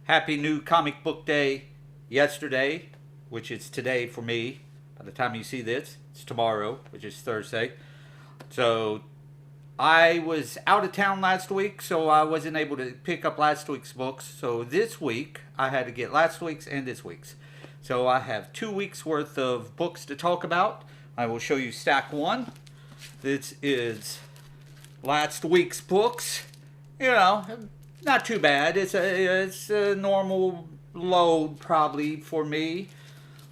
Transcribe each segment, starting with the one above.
Happy New Comic Book Day yesterday, which is today for me. By the time you see this, it's tomorrow, which is Thursday. So I was out of town last week, so I wasn't able to pick up last week's books. So this week, I had to get last week's and this week's. So I have 2 weeks worth of books to talk about. I will show you stack one. This is last week's books. You know, not too bad. It's a normal load probably for me.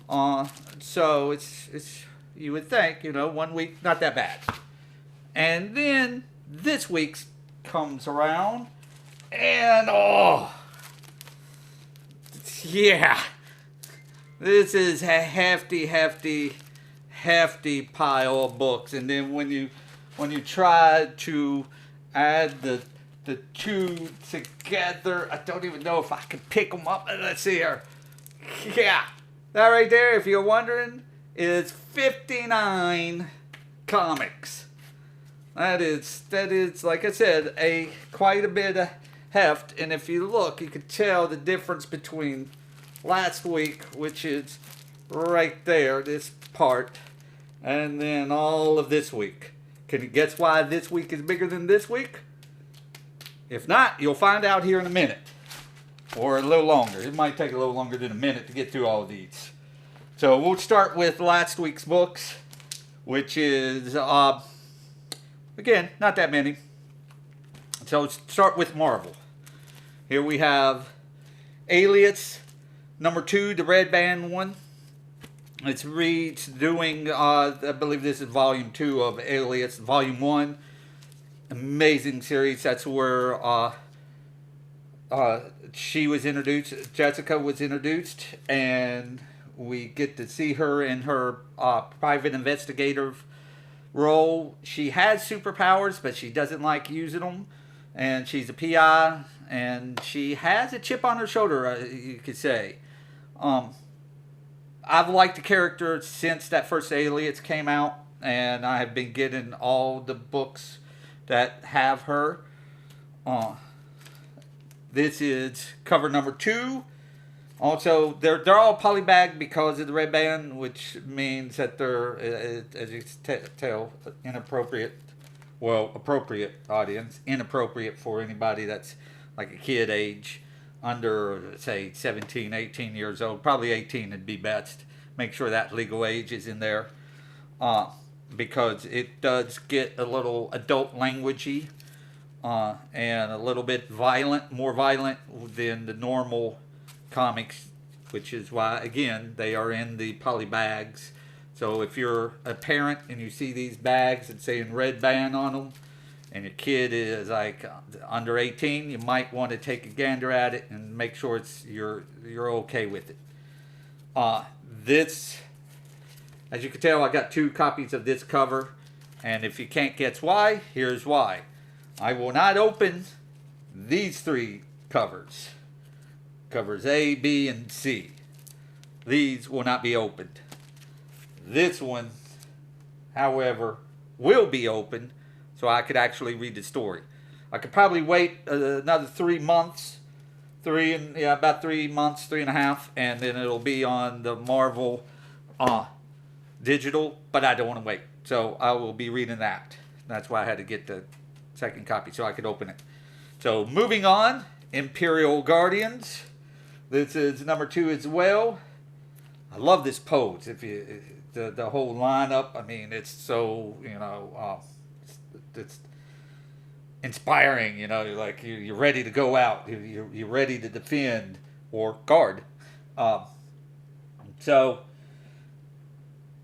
So it's you would think, 1 week not that bad. And then this week's comes around, and yeah, this is a hefty pile of books. And then when you try to add the two together, I don't even know if I can pick them up. Let's see here. Yeah, that right there, if you're wondering, is 59 comics. That is, like I said, quite a bit of heft. And if you look, you can tell the difference between last week, which is right there, this part, and then all of this week. Can you guess why this week is bigger than this week? If not, you'll find out here in a minute. Or a little longer. It might take a little longer than a minute to get through all of these. So we'll start with last week's books, which is, again, not that many. So let's start with Marvel. Here we have Alias, #2, the Red Band one. It's Reed's doing, I believe this is volume 2 of Alias. Volume 1, amazing series. That's where she was introduced, Jessica was introduced, and we get to see her in her private investigative role. She has superpowers, but she doesn't like using them, and she's a PI, and she has a chip on her shoulder, you could say. I've liked the character since that first Alias came out, and I have been getting all the books that have her. This is cover #2. Also, they're all polybagged because of the Red Band, which means that they're, as you can tell, inappropriate. Well, appropriate audience, inappropriate for anybody that's like a kid age, under, say, 17, 18 years old. Probably 18 would be best. Make sure that legal age is in there, because it does get a little adult languagey, and a little bit violent, more violent than the normal comics, which is why, again, they are in the poly bags. So if you're a parent and you see these bags and saying Red Band on them, and your kid is like under 18, you might want to take a gander at it and make sure you're okay with it. This, as you can tell, I got 2 copies of this cover, and if you can't guess why, here's why. I will not open these 3 covers. Covers A, B, and C. These will not be opened. This one, however, will be opened, so I could actually read the story. I could probably wait another 3 months, about 3 months, 3.5, and then it'll be on the Marvel digital, but I don't want to wait. So I will be reading that. That's why I had to get the second copy so I could open it. So moving on, Imperial Guardians. This is #2 as well. I love this pose. The whole lineup, I mean, it's so, it's inspiring, like you're ready to go out, you're ready to defend or guard. So,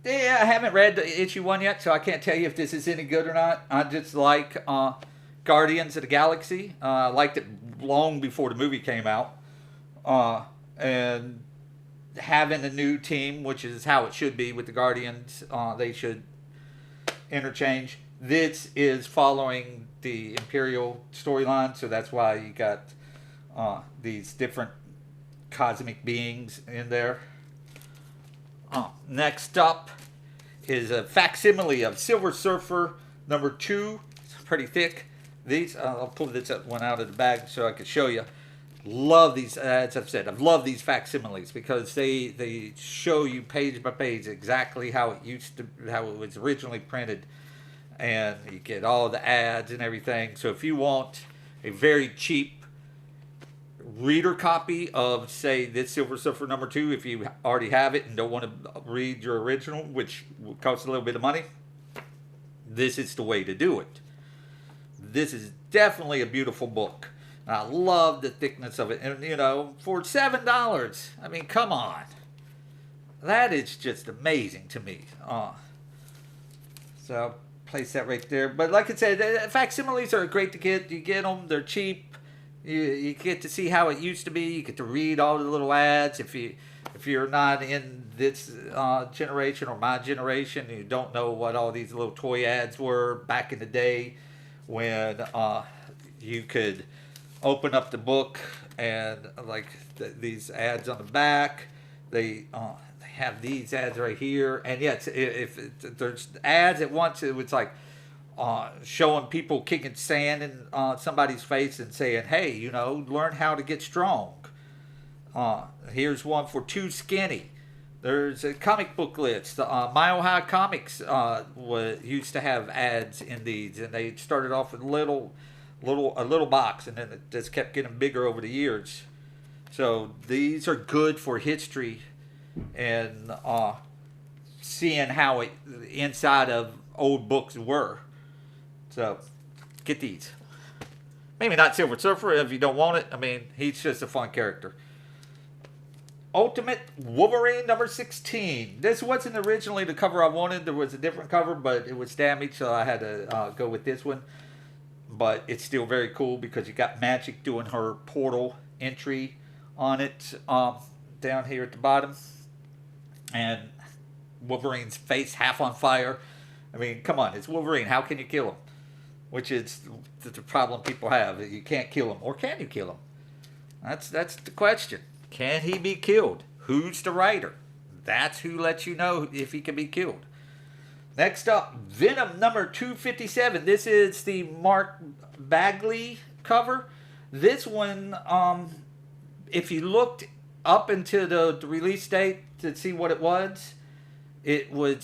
yeah, I haven't read the issue 1 yet, so I can't tell you if this is any good or not. I just like Guardians of the Galaxy. I liked it long before the movie came out. And having a new team, which is how it should be with the Guardians, they should interchange. This is following the Imperial storyline, so that's why you got these different cosmic beings in there. Next up is a facsimile of Silver Surfer #2. It's pretty thick. These, I'll pull this one out of the bag so I can show you. love these. As I've said, I've loved these facsimiles because they show you page by page exactly how it used to, how it was originally printed, and you get all the ads and everything. So if you want a very cheap reader copy of, say, this Silver Surfer #2, if you already have it and don't want to read your original, which costs a little bit of money, this is the way to do it. This is definitely a beautiful book. I love the thickness of it. And, you know, for $7, I mean, come on. That is just amazing to me. So I'll place that right there. But like I said, facsimiles are great to get. You get them, they're cheap. You get to see how it used to be. You get to read all the little ads. If you're not in this generation or my generation, you don't know what all these little toy ads were back in the day when you could open up the book and like these ads on the back. They have these ads right here, and yes, if there's ads at once, it was like showing people kicking sand in somebody's face and saying, "Hey, you know, learn how to get strong." Here's one for Too Skinny. There's a comic book list. Mile High Comics used to have ads in these, and they started off with a little box, and then it just kept getting bigger over the years. So these are good for history and seeing how it inside of old books were. So get these. Maybe not Silver Surfer if you don't want it. I mean, he's just a fun character. Ultimate Wolverine #16. This wasn't originally the cover I wanted. There was a different cover, but it was damaged, so I had to go with this one. But it's still very cool because you got Magic doing her portal entry on it down here at the bottom. And Wolverine's face half on fire. I mean, come on, it's Wolverine. How can you kill him? Which is the problem people have. You can't kill him. Or can you kill him? That's the question. Can he be killed? Who's the writer? That's who lets you know if he can be killed. Next up, Venom #257. This is the Mark Bagley cover. This one, if you looked up into the release date to see what it was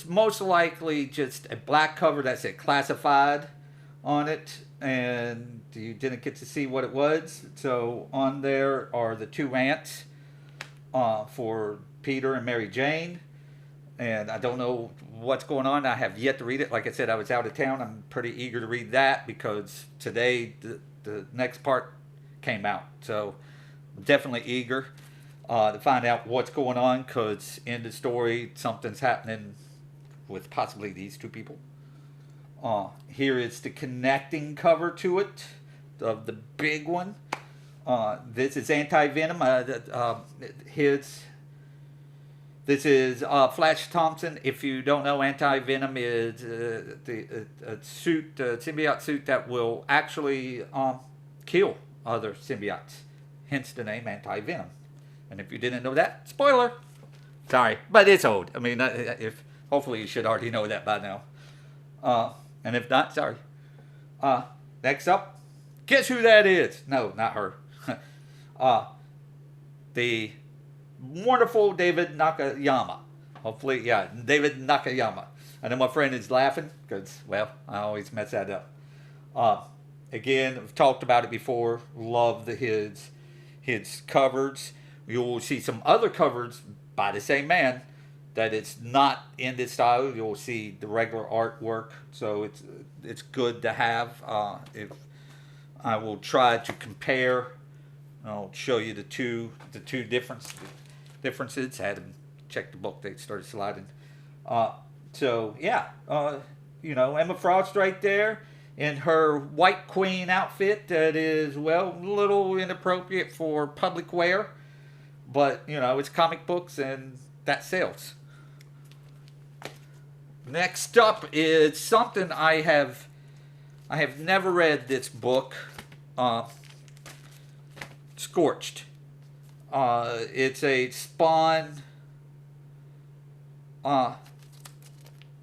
most likely just a black cover that said classified on it, and you didn't get to see what it was. So on there are the two ants for Peter and Mary Jane, and I don't know what's going on. I have yet to read it. Like I said, I was out of town. I'm pretty eager to read that because today the next part came out, so I'm definitely eager to find out what's going on, because in the story something's happening with possibly these two people. Here is the connecting cover to it, of the big one. This is Anti-Venom. This is Flash Thompson. If you don't know, Anti-Venom is the symbiote suit that will actually kill other symbiotes. Hence the name Anti-Venom. And if you didn't know that, spoiler. Sorry, but it's old. I mean, hopefully you should already know that by now. And if not, sorry. Next up, guess who that is? No, not her. The wonderful David Nakayama. Hopefully, yeah, David Nakayama. I know my friend is laughing because, well, I always mess that up. Again, I've talked about it before. Love his covers. You'll see some other covers by the same man that it's not in this style. You'll see the regular artwork, so it's good to have. If I will try to compare, I'll show you the two differences. I had to check the book; they started sliding. So yeah, Emma Frost right there in her White Queen outfit that is, well, a little inappropriate for public wear, but it's comic books and that sells. Next up is something I have never read this book. Scorched. It's a Spawn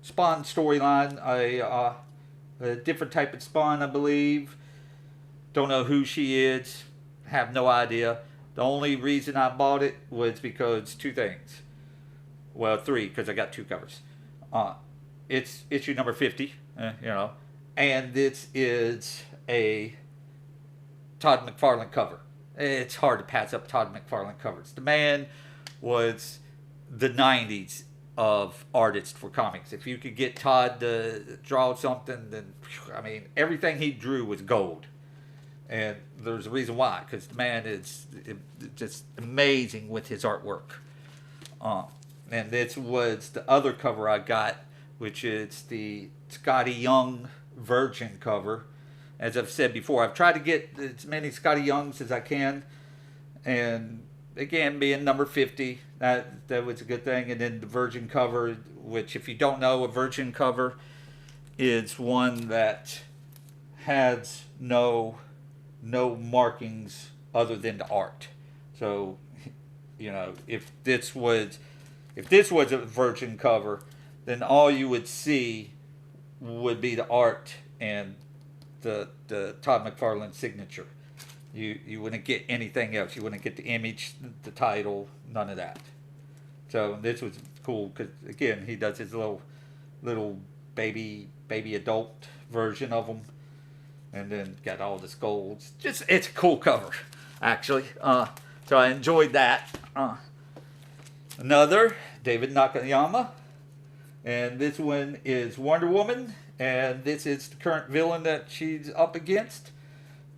storyline. A different type of Spawn, I believe. Don't know who she is. Have no idea. The only reason I bought it was because two things. Well, three, because I got two covers. Uh, it's issue number 50, and this is a Todd McFarlane cover. It's hard to pass up Todd McFarlane covers. The man was the 90s of artists for comics. If you could get Todd to draw something, then, I mean, everything he drew was gold. And there's a reason why, because the man is just amazing with his artwork. And this was the other cover I got, which is the Scotty Young Virgin cover. As I've said before, I've tried to get as many Scotty Youngs as I can. And again, being number 50, that was a good thing. And then the Virgin cover, which if you don't know, a Virgin cover is one that has no markings other than the art. So, if this was a Virgin cover, then all you would see would be the art and the Todd McFarlane signature. You wouldn't get anything else. You wouldn't get the image, the title, none of that. So this was cool because again he does his little baby adult version of them, and then got all the skulls. It's a cool cover, actually. So I enjoyed that. Another David Nakayama, and this one is Wonder Woman, and this is the current villain that she's up against.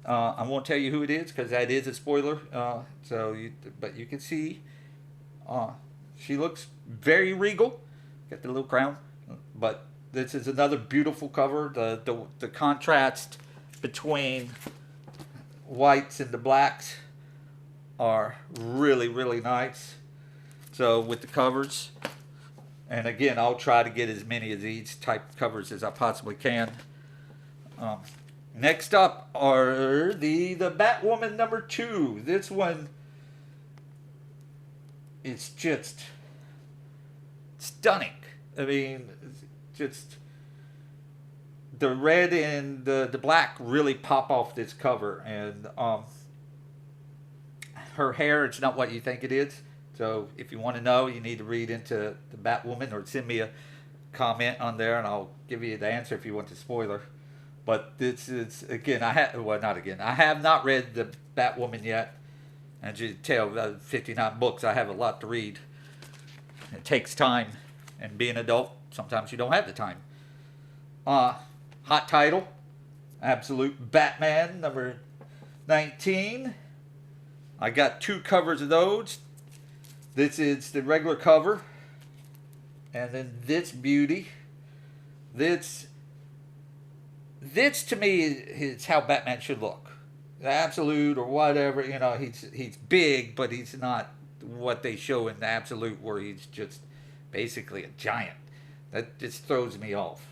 I won't tell you who it is because that is a spoiler. But you can see, she looks very regal. Got the little crown, but this is another beautiful cover. The contrast between whites and the blacks are really, really nice. So with the covers, and again, I'll try to get as many of these type covers as I possibly can. Next up are the Batwoman number 2. This one is just stunning. I mean, just the red and the black really pop off this cover, and her hair, it's not what you think it is. So if you want to know, you need to read into the Batwoman or send me a comment on there, and I'll give you the answer if you want the spoiler. But this is, again, I have not read the Batwoman yet. And you tell, 59 books, I have a lot to read. It takes time. And being an adult, sometimes you don't have the time. Hot title, Absolute Batman, number 19. I got 2 covers of those. This is the regular cover. And then this beauty. This to me is how Batman should look. The Absolute or whatever, he's big, but he's not what they show in the Absolute, where he's just basically a giant. That just throws me off.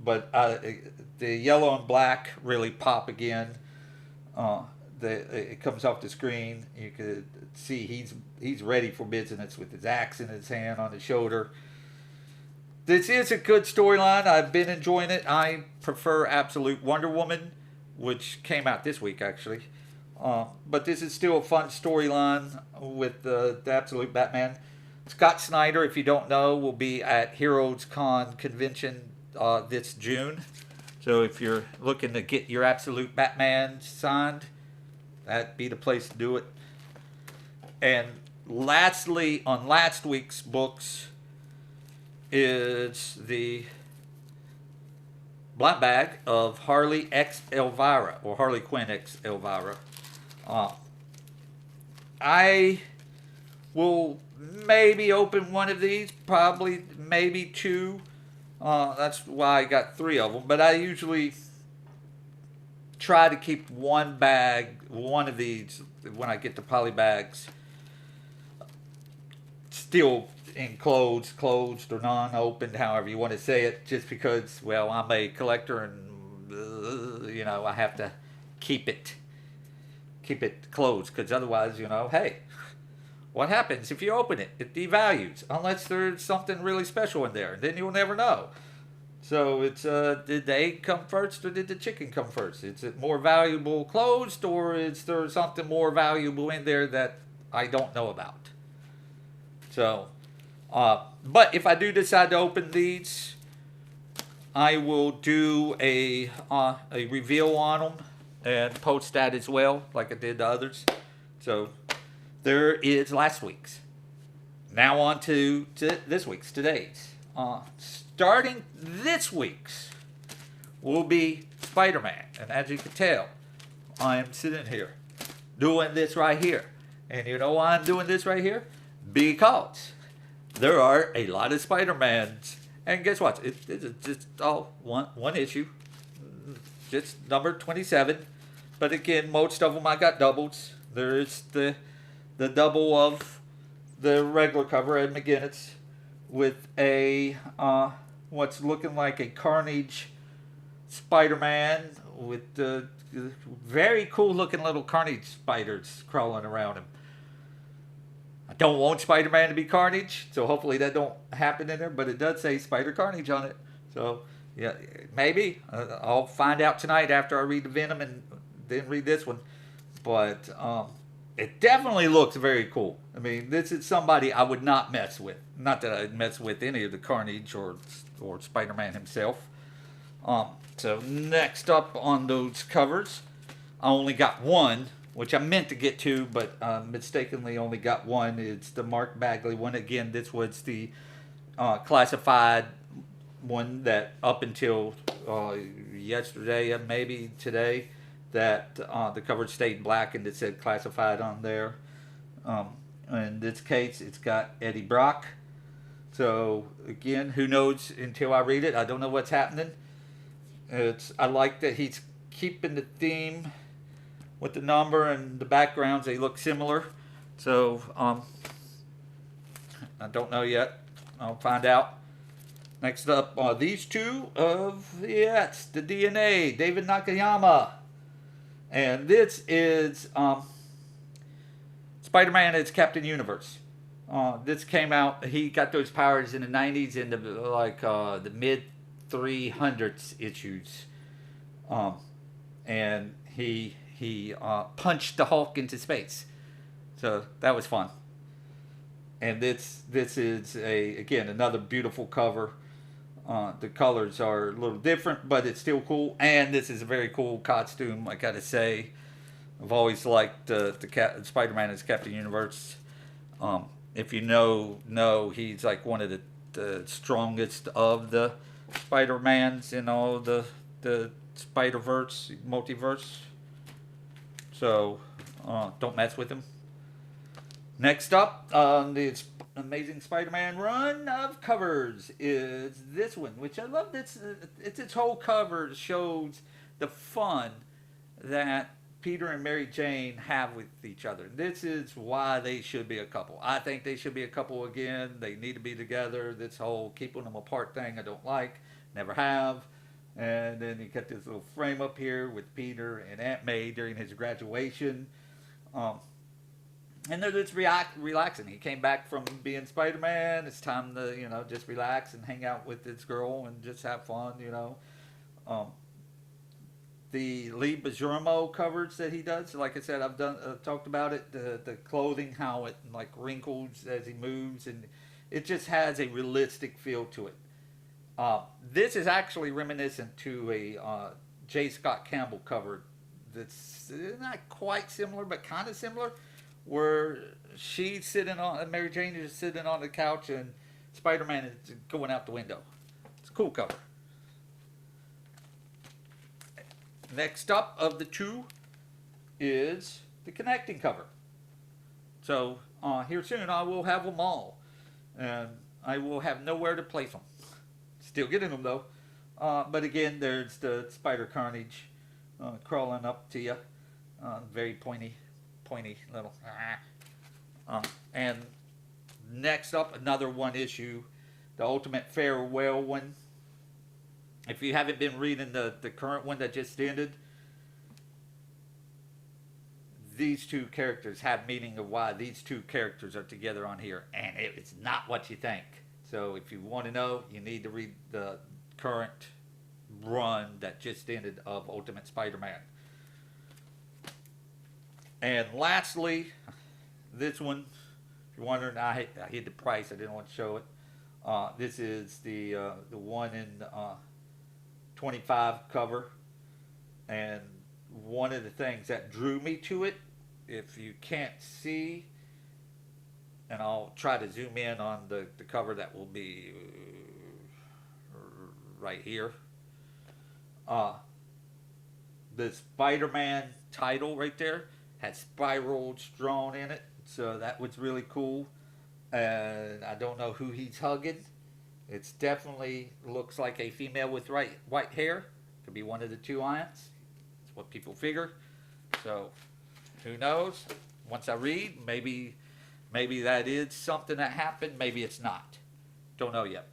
But the yellow and black really pop again. It comes off the screen. You could see he's ready for business with his axe in his hand on his shoulder. This is a good storyline. I've been enjoying it. I prefer Absolute Wonder Woman, which came out this week, actually. But this is still a fun storyline with the Absolute Batman. Scott Snyder, if you don't know, will be at Heroes Con convention this June. So if you're looking to get your Absolute Batman signed, that'd be the place to do it. And lastly, on last week's books, is the Black Bag of Harley X Elvira, or Harley Quinn X Elvira. I will maybe open one of these, probably maybe 2. That's why I got 3 of them. But I usually try to keep one of these, when I get the poly bags, still enclosed, closed, or non-opened, however you want to say it, just because, well, I'm a collector and, I have to keep it closed, because otherwise, hey, what happens if you open it? It devalues, unless there's something really special in there, and then you'll never know. So it's did the egg come first or did the chicken come first? Is it more valuable closed or is there something more valuable in there that I don't know about? So, but if I do decide to open these, I will do a reveal on them and post that as well, like I did the others. So there is last week's. Now on to this week's, today's. Starting this week's will be Spider-Man, and as you can tell, I am sitting here doing this right here. And you know why I'm doing this right here? Because there are a lot of Spider-Mans. And guess what? It's just all one issue. Just number 27. But again, most of them I got doubles. There's the double of the regular cover, Ed McGuinness, with a what's looking like a Carnage Spider-Man with the very cool looking little Carnage spiders crawling around him. I don't want Spider-Man to be Carnage, so hopefully that don't happen in there. But it does say Spider Carnage on it, so yeah, maybe I'll find out tonight after I read the Venom and then read this one. But it definitely looks very cool. I mean, this is somebody I would not mess with. Not that I'd mess with any of the Carnage or Spider-Man himself. So next up on those covers, I only got one, which I meant to get two, but mistakenly only got one. It's the Mark Bagley one. Again, this was the classified one that up until yesterday, maybe today, that the cover stayed black and it said classified on there. In this case, it's got Eddie Brock. So again, who knows until I read it? I don't know what's happening. I like that he's keeping the theme with the number and the backgrounds. They look similar. So I don't know yet. I'll find out. Next up are these two of the DNA, David Nakayama. And this is Spider-Man as Captain Universe. This came out, he got those powers in the 90s in the mid 300s issues. And he punched the Hulk into space. So that was fun. And this is again another beautiful cover. The colors are a little different, but it's still cool. And this is a very cool costume, I gotta say. I've always liked Spider-Man as Captain Universe. If you know he's like one of the strongest of the Spider-Mans in all the Spider-Verse, multiverse. So don't mess with him. Next up on the Amazing Spider-Man run of covers is this one, which I love. Its whole cover shows the fun that Peter and Mary Jane have with each other. This is why they should be a couple. I think they should be a couple again. They need to be together. This whole keeping them apart thing I don't like, never have. And then you got this little frame up here with Peter and Aunt May during his graduation. And they're just relaxing. He came back from being Spider-Man. It's time to, just relax and hang out with this girl and just have fun, The Lee Bajormo covers that he does, like I said, I've talked about it. The clothing, how it like wrinkles as he moves, and it just has a realistic feel to it. This is actually reminiscent to a J. Scott Campbell cover that's not quite similar, but kind of similar, where Mary Jane is sitting on the couch and Spider-Man is going out the window. It's a cool cover. Next up of the two is the connecting cover. So here soon I will have them all, and I will have nowhere to place them. Still getting them though. But again, there's the Spider Carnage crawling up to you. Very pointy little. And next up, another one issue, the Ultimate Farewell one. If you haven't been reading the current one that just ended, these two characters have meaning of why these two characters are together on here, and it's not what you think. So if you want to know, you need to read the current run that just ended of Ultimate Spider-Man. And lastly, this one, if you're wondering, I hid the price. I didn't want to show it. This is the one in 25 cover, and one of the things that drew me to it, if you can't see, and I'll try to zoom in on the cover that will be right here. The Spider-Man title right there had spirals drawn in it, so that was really cool. And I don't know who he's hugging. It's definitely looks like a female with white hair. Could be one of the two aunts. That's what people figure. So who knows? Once I read, maybe that is something that happened. Maybe it's not. Don't know yet.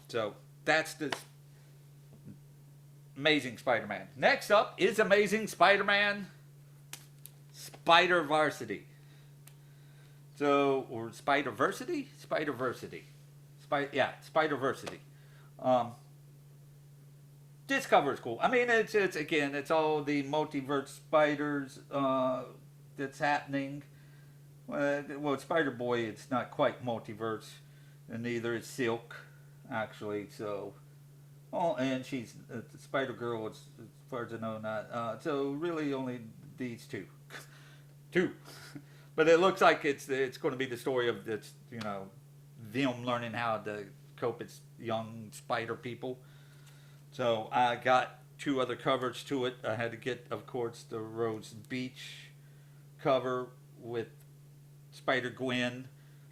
So that's the Amazing Spider-Man. Next up is Amazing Spider-Man Spider-Varsity. So, or Spider-Versity? Spider-Versity. Spider-Versity. This cover is cool. I mean, it's all the multiverse spiders that's happening. Well, Spider-Boy, it's not quite multiverse, and neither is Silk, actually. So, and she's Spider-Girl, as far as I know, not. So really, only these two. But it looks like it's going to be the story of them learning how to cope as young spider people. So I got two other covers to it. I had to get, of course, the Rose Beach cover with Spider-Gwen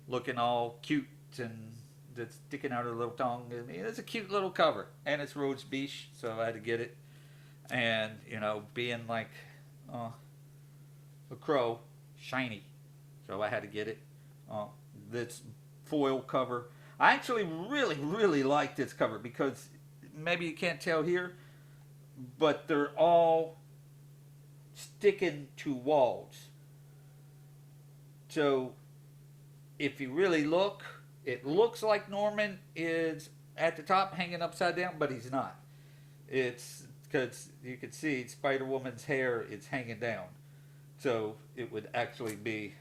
looking all cute and that's sticking out her little tongue. I mean, it's a cute little cover, and it's Rose Beach, so I had to get it. And being like a crow, shiny, so I had to get it. This foil cover, I actually really like this cover because maybe you can't tell here, but they're all sticking to walls. So if you really look, it looks like Norman is at the top hanging upside down, but he's not. It's because you can see Spider-Woman's hair is hanging down. So it would actually be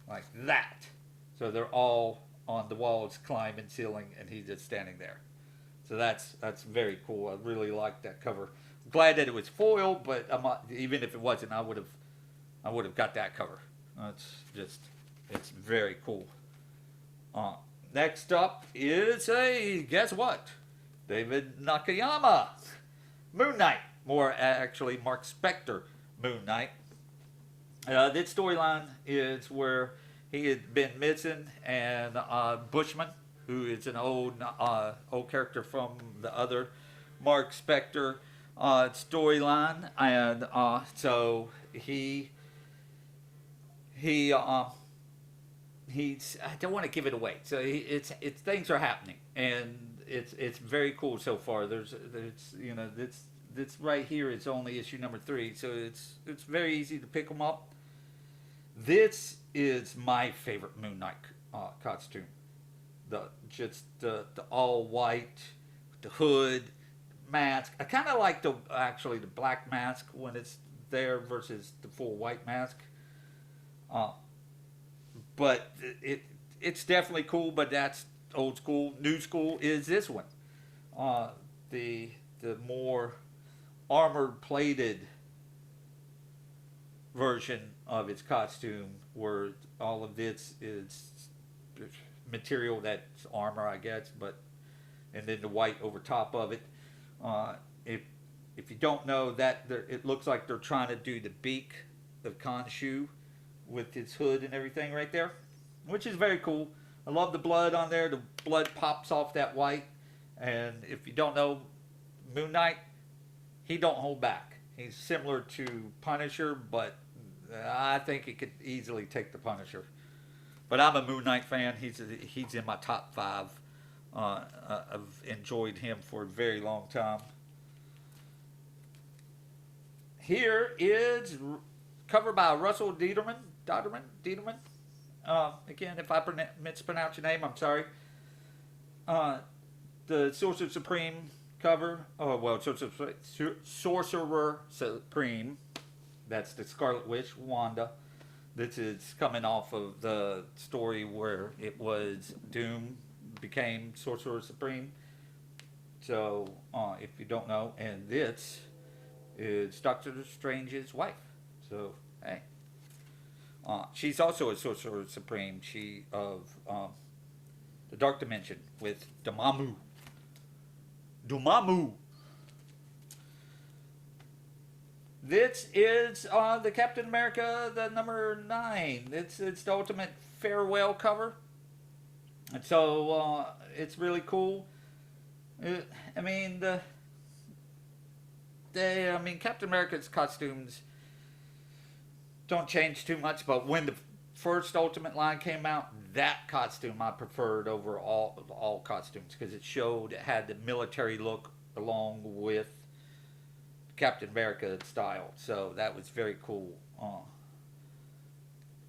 like that. So they're all on the walls, climbing, ceiling, and he's just standing there. So that's very cool. I really like that cover. Glad that it was foil, but even if it wasn't, I would have got that cover. It's very cool. Next up is guess what? David Nakayama, Moon Knight. More actually, Mark Spector, Moon Knight. This storyline is where he had been missing, and Bushman, who is an old character from the other Mark Spector storyline, and so he's I don't want to give it away. So it's things are happening, and it's very cool so far. There's this right here is only issue number 3, so it's very easy to pick them up. This is my favorite Moon Knight costume. The all white, the hood, mask. I kind of like the black mask when it's there versus the full white mask. But it's definitely cool. But that's old school. New school is this one. The more armored plated version of its costume, where all of this is material that's armor, I guess, and then the white over top of it. If you don't know that, it looks like they're trying to do the beak of Khonshu with his hood and everything right there, which is very cool. I love the blood on there. The blood pops off that white, and if you don't know Moon Knight, he don't hold back. He's similar to Punisher, but I think he could easily take the Punisher. But I'm a Moon Knight fan. He's in my top 5. I've enjoyed him for a very long time. Here is cover by Russell Dieterman. Again, if I mispronounce your name, I'm sorry. The Sorcerer Supreme cover. Oh well, Sorcerer Supreme. That's the Scarlet Witch, Wanda. This is coming off of the story where it was Doom became Sorcerer Supreme. So, if you don't know, and this is Doctor Strange's wife. So, hey, she's also a Sorcerer Supreme. She of the Dark Dimension with Dormammu. Dormammu. This is the Captain America, the number 9. It's the ultimate farewell cover. And so it's really cool. I mean Captain America's costumes don't change too much, but when the first Ultimate line came out, that costume I preferred over all costumes because it had the military look along with Captain America style. So that was very cool.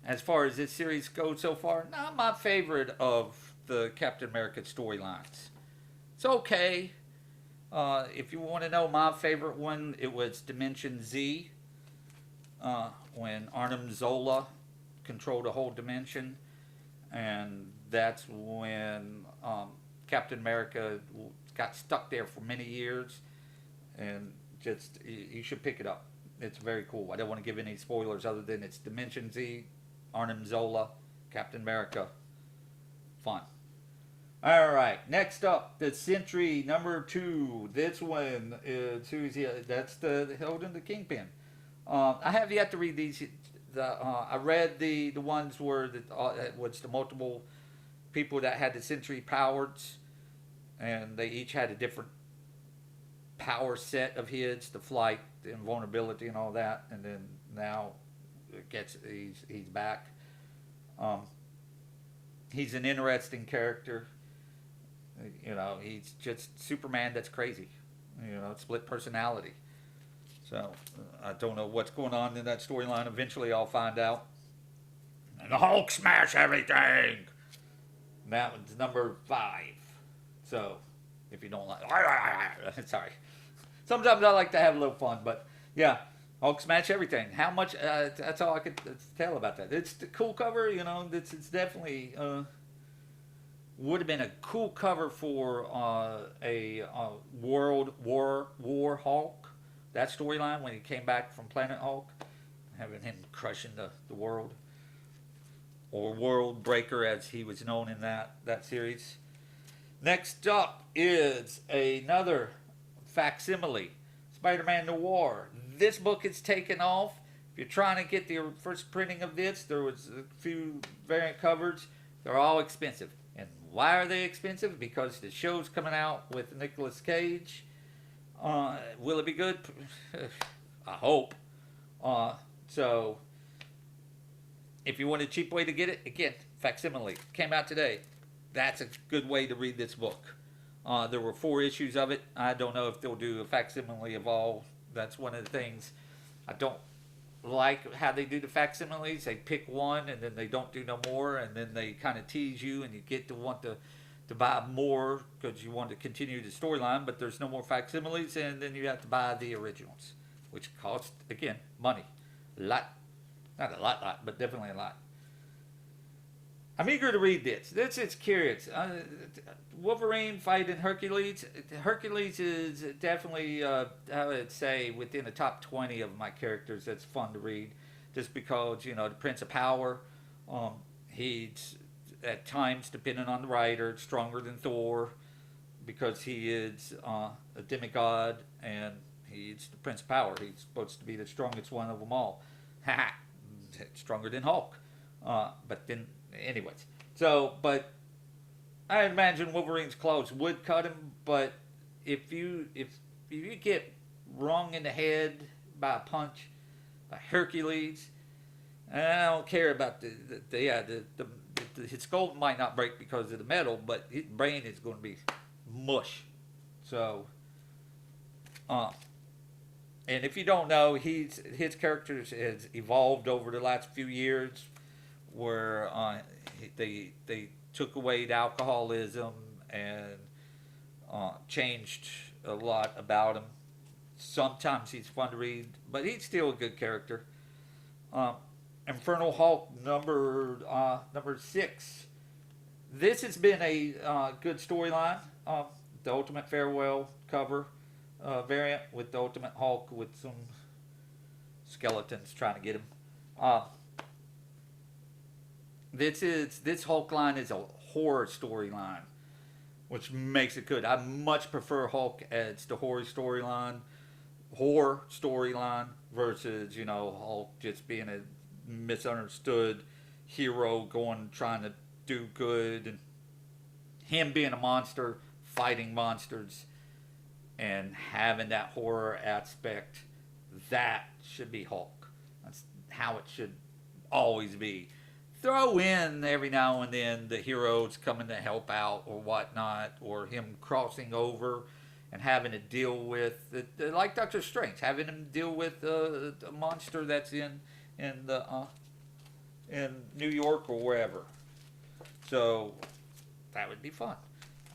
As far as this series goes so far, not my favorite of the Captain America storylines. It's okay. If you want to know my favorite one, it was Dimension Z. When Arnim Zola controlled a whole dimension. And that's when Captain America got stuck there for many years. And just, you should pick it up. It's very cool. I don't want to give any spoilers other than it's Dimension Z, Arnim Zola, Captain America. Fun. Alright, next up, the Sentry number 2. This one is that's the holding the Kingpin. I have yet to read these. I read the ones where it was the multiple people that had the Sentry powers, and they each had a different power set of his, the flight, the invulnerability, and all that. And then now he's back. He's an interesting character. You know, he's just Superman that's crazy. You know, split personality. So, I don't know what's going on in that storyline. Eventually I'll find out. And the Hulk smash everything! And that one's number 5. So, if you don't like... Sorry. Sometimes I like to have a little fun, but yeah. Hulk smash everything. How much... that's all I could tell about that. It's the cool cover, you know. It's definitely... would have been a cool cover for a World War Hulk. That storyline when he came back from Planet Hulk, having him crushing the world, or World Breaker as he was known in that series. Next up is another facsimile, Spider-Man Noir. This book is taken off. If you're trying to get the first printing of this, there was a few variant covers. They're all expensive. And why are they expensive? Because the show's coming out with Nicolas Cage. Will it be good? I hope. So, if you want a cheap way to get it, again, facsimile. Came out today. That's a good way to read this book. There were 4 issues of it. I don't know if they'll do a facsimile of all. That's one of the things I don't like how they do the facsimiles. They pick one and then they don't do no more, and then they kind of tease you and you get to want to buy more because you want to continue the storyline, but there's no more facsimiles, and then you have to buy the originals, which cost, again, money. A lot. Not a lot, but definitely a lot. I'm eager to read this. This is curious. Wolverine fighting Hercules. Hercules is definitely, I would say, within the top 20 of my characters that's fun to read. Just because, you know, the Prince of Power, he's, at times, depending on the writer, stronger than Thor. Because he is a demigod, and he's the Prince of Power. He's supposed to be the strongest one of them all. Ha! Stronger than Hulk. But then... Anyways, so, but I imagine Wolverine's claws would cut him, but if you get wrong in the head by a punch by Hercules, I don't care about his skull might not break because of the metal, but his brain is going to be mush. So, and if you don't know, his character has evolved over the last few years, where they took away the alcoholism and changed a lot about him. Sometimes he's fun to read, but he's still a good character. Um, Infernal Hulk number 6. This has been a good storyline. The Ultimate Farewell cover variant with the Ultimate Hulk with some skeletons trying to get him. Uh, this Hulk line is a horror storyline, which makes it good. I much prefer Hulk as the horror storyline versus Hulk just being a misunderstood hero going trying to do good, and him being a monster fighting monsters and having that horror aspect. That should be Hulk. That's how it should always be. Throw in every now and then the heroes coming to help out or whatnot, or him crossing over and having to deal with like Doctor Strange, having him deal with a monster that's in the in New York or wherever. So that would be fun.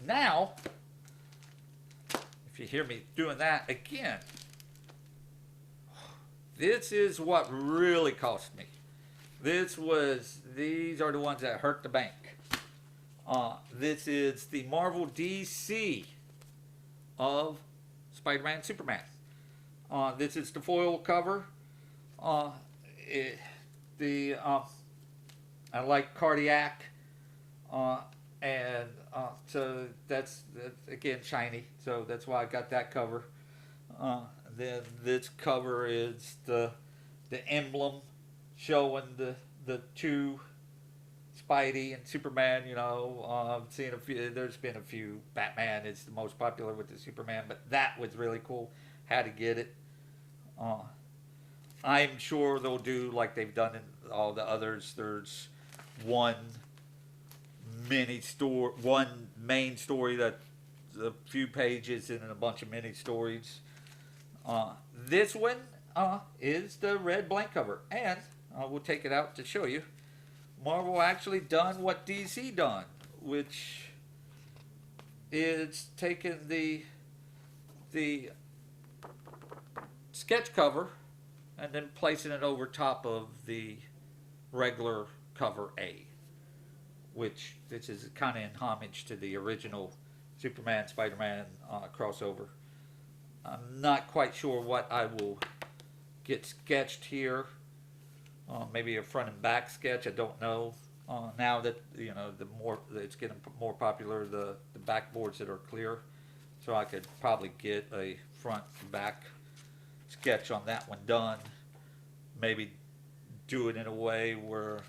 Now, if you hear me doing that again, this is what really cost me. These are the ones that hurt the bank. This is the Marvel DC of Spider-Man Superman. This is the foil cover. I like Cardiac, and so that's again shiny. So that's why I got that cover. Then this cover is the emblem showing the two Spidey and Superman. I've seen a few. There's been a few. Batman is the most popular with the Superman, but that was really cool. Had to get it. I'm sure they'll do like they've done in all the others. There's one main story that's a few pages and a bunch of mini stories. This one is the red blank cover, and we'll take it out to show you. Marvel actually done what DC done, which is taking the sketch cover and then placing it over top of the regular cover A, which this is kind of in homage to the original Superman Spider-Man crossover. I'm not quite sure what I will get sketched here. Maybe a front and back sketch. I don't know. Now that the more it's getting more popular, the backboards that are clear, so I could probably get a front and back sketch on that one done. Maybe do it in a way where,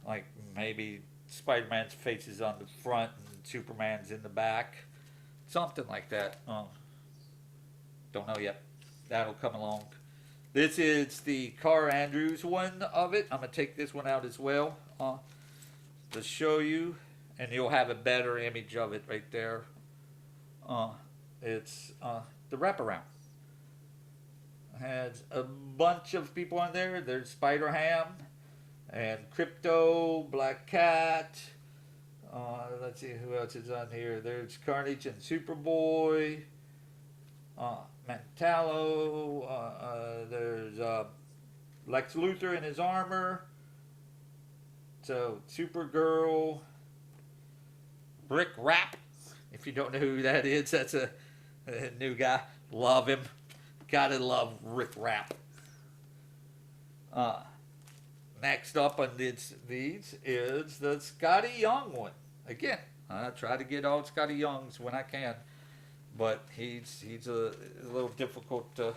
like, maybe Spider-Man's face is on the front and Superman's in the back, something like that. Don't know yet. That'll come along. This is the Carl Andrews one of it. I'm going to take this one out as well to show you, and you'll have a better image of it right there. It's the wraparound. It has a bunch of people on there. There's Spider-Ham and Crypto, Black Cat. Let's see who else is on here. There's Carnage and Superboy. Mentallo, there's Lex Luthor in his armor, so Supergirl, Rick Rapp, if you don't know who that is, that's a new guy, love him, gotta love Rick Rapp. Next up on these is the Scotty Young one. Again, I try to get all Scotty Youngs when I can, but he's a little difficult to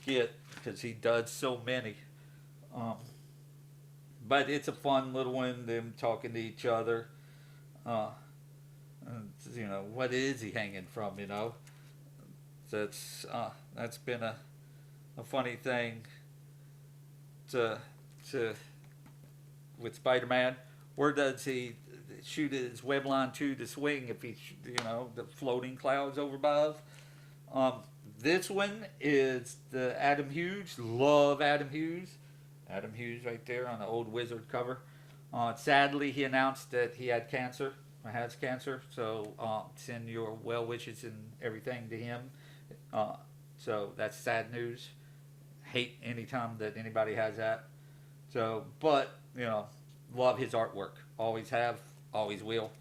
get because he does so many. But it's a fun little one, them talking to each other. What is he hanging from, That's been a funny thing to with Spider-Man. Where does he shoot his web line to swing if he, the floating clouds over above? This one is the Adam Hughes. Love Adam Hughes. Adam Hughes right there on the old Wizard cover. Sadly, he announced that he had cancer has cancer. So send your well wishes and everything to him. So that's sad news. Hate anytime that anybody has that. So, but love his artwork. Always have, always will.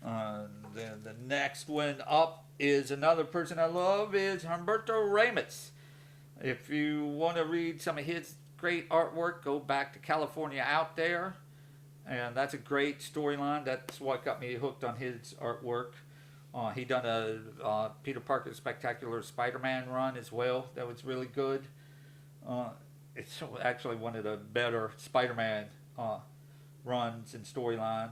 Then the next one up is another person I love is Humberto Ramos. If you want to read some of his great artwork, go back to California Out There. And that's a great storyline. That's what got me hooked on his artwork. He done a Peter Parker Spectacular Spider-Man run as well. That was really good. It's actually one of the better Spider-Man runs and storyline.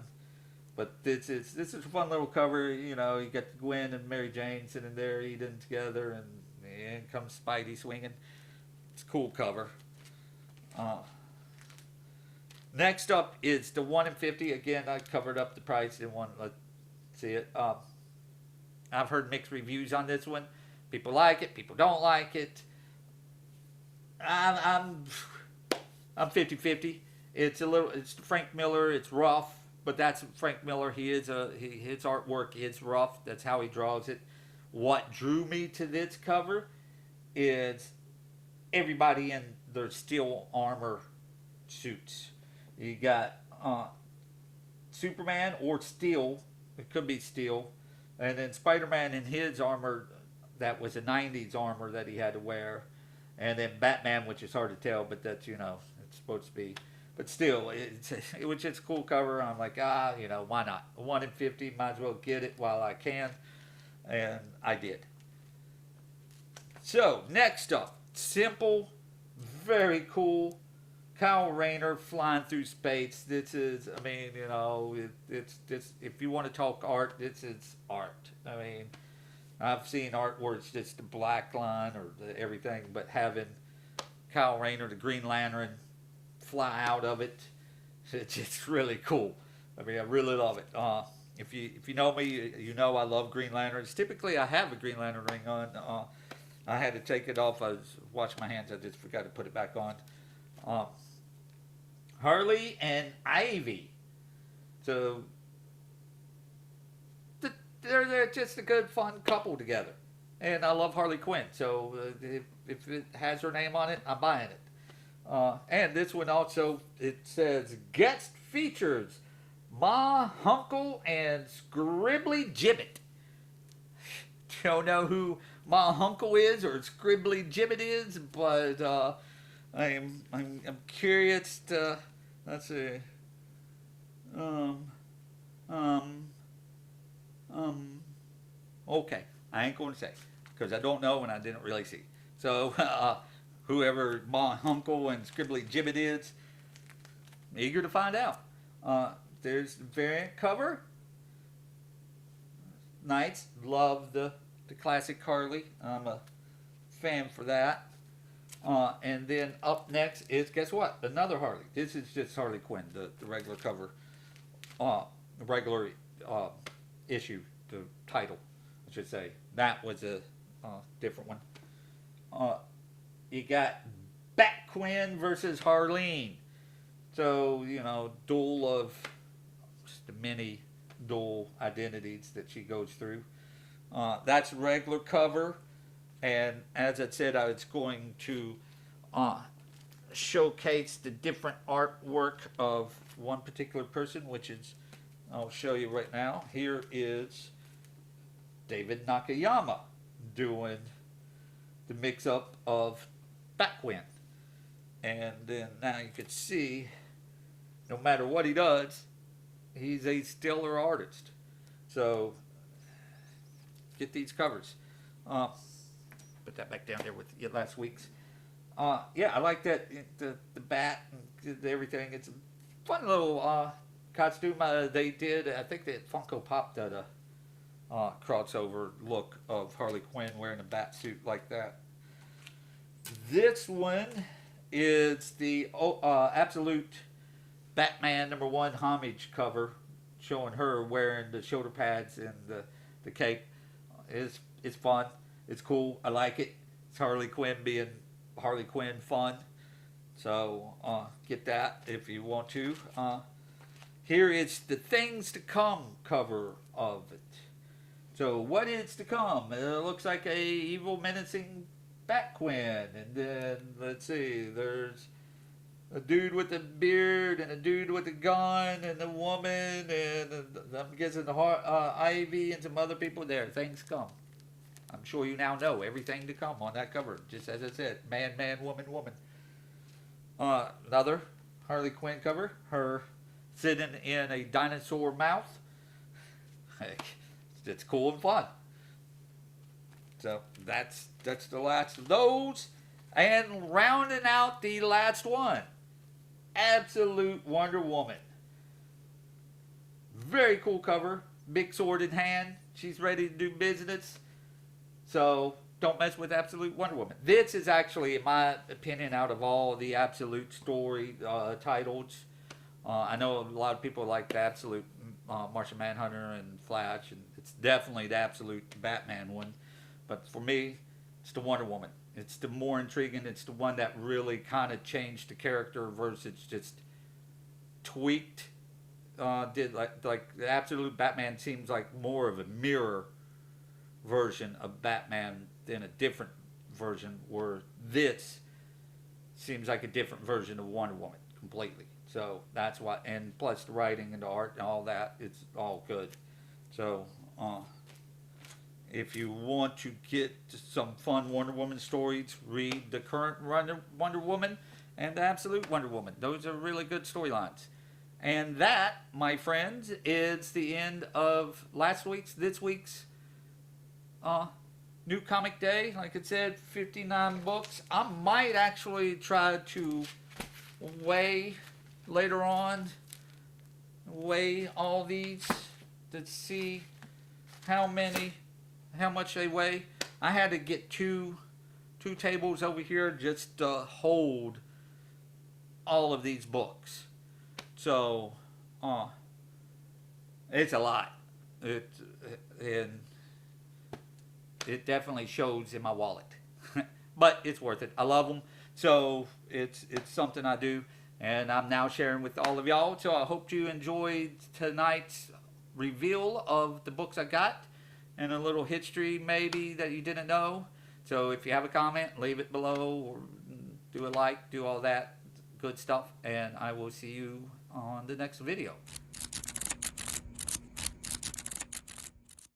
But this is a fun little cover. You got Gwen and Mary Jane sitting there eating together, and in comes Spidey swinging. It's a cool cover. Next up is the 1 in 50. Again, I covered up the price. Didn't want to see it. I've heard mixed reviews on this one. People like it. People don't like it. I'm 50-50. It's Frank Miller. It's rough, but that's Frank Miller. His artwork is rough. That's how he draws it. What drew me to this cover is everybody in their steel armor suits. You got Superman or steel. It could be steel. And then Spider-Man in his armor, that was a 90s armor that he had to wear. And then Batman, which is hard to tell, but that's, it's supposed to be. But still, it was just a cool cover. I'm like, why not? 1 in 50, might as well get it while I can. And I did. So, next up, simple, very cool, Kyle Rayner flying through space. This is, it's if you want to talk art, this is art. I've seen art where it's just the black line or everything, but having Kyle Rayner, the Green Lantern, fly out of it, it's just really cool. I really love it. If you know me, you know I love Green Lanterns. Typically, I have a Green Lantern ring on. I had to take it off. I was washing my hands. I just forgot to put it back on. Harley and Ivy. So they're just a good, fun couple together. And I love Harley Quinn. So if it has her name on it, I'm buying it. And this one also, it says guest features Ma Hunkel and Scribbly Gibbet. Don't know who Ma Hunkel is or Scribbly Gibbet is, but I'm curious to, let's see. Okay, I ain't going to say because I don't know and I didn't really see. So whoever Ma Hunkel and Scribbly Gibbet is, I'm eager to find out. There's the variant cover. Nice, love the classic Harley. I'm a fan for that. And then up next is, guess what? Another Harley. This is just Harley Quinn, the regular cover, the regular issue, the title, I should say. That was a different one. You got Bat Quinn versus Harleen. So, duel of just the many dual identities that she goes through. That's regular cover. And as I said, I was going to showcase the different artwork of one particular person, which is, I'll show you right now. Here is David Nakayama doing the mix-up of Batquin. And then now you can see, no matter what he does, he's a stellar artist. So, get these covers. Put that back down there with last week's. Yeah, I like that, the bat and everything. It's a fun little costume they did. I think that Funko Pop did a crossover look of Harley Quinn wearing a bat suit like that. This one is the Absolute Batman #1 homage cover, showing her wearing the shoulder pads and the cape. It's fun. It's cool. I like it. It's Harley Quinn being Harley Quinn fun. So get that if you want to. Here it's the Things to Come cover of it. So what is to come? It looks like a evil, menacing Batquin, and then let's see, there's a dude with a beard and a dude with a gun and a woman and I'm guessing Ivy and some other people there. Things come. I'm sure you now know everything to come on that cover, just as I said. Man, man, woman, woman. Another Harley Quinn cover. Her sitting in a dinosaur mouth. It's cool and fun. So that's the last of those. And rounding out the last one, Absolute Wonder Woman. Very cool cover. Big sword in hand. She's ready to do business. So don't mess with Absolute Wonder Woman. This is actually, in my opinion, out of all the Absolute story titles, I know a lot of people like the Absolute Martian Manhunter and Flash, and it's definitely the Absolute Batman one. But for me, it's the Wonder Woman. It's the more intriguing. It's the one that really kind of changed the character versus just tweaked. Did like the Absolute Batman seems like more of a mirror version of Batman than a different version, where this seems like a different version of Wonder Woman completely. So that's why, and plus the writing and the art and all that, it's all good. So if you want to get some fun Wonder Woman stories, read the current Wonder Woman and the Absolute Wonder Woman. Those are really good storylines. And that, my friends, is the end of this week's New Comic Day. Like I said, 59 books. I might actually try to weigh later on, weigh all these to see how much they weigh. I had to get two tables over here just to hold all of these books. So, it's a lot. And it definitely shows in my wallet. But it's worth it. I love them. So it's something I do, and I'm now sharing with all of y'all. So I hope you enjoyed tonight's reveal of the books I got, and a little history maybe that you didn't know. So if you have a comment, leave it below, or do a like, do all that good stuff, and I will see you on the next video.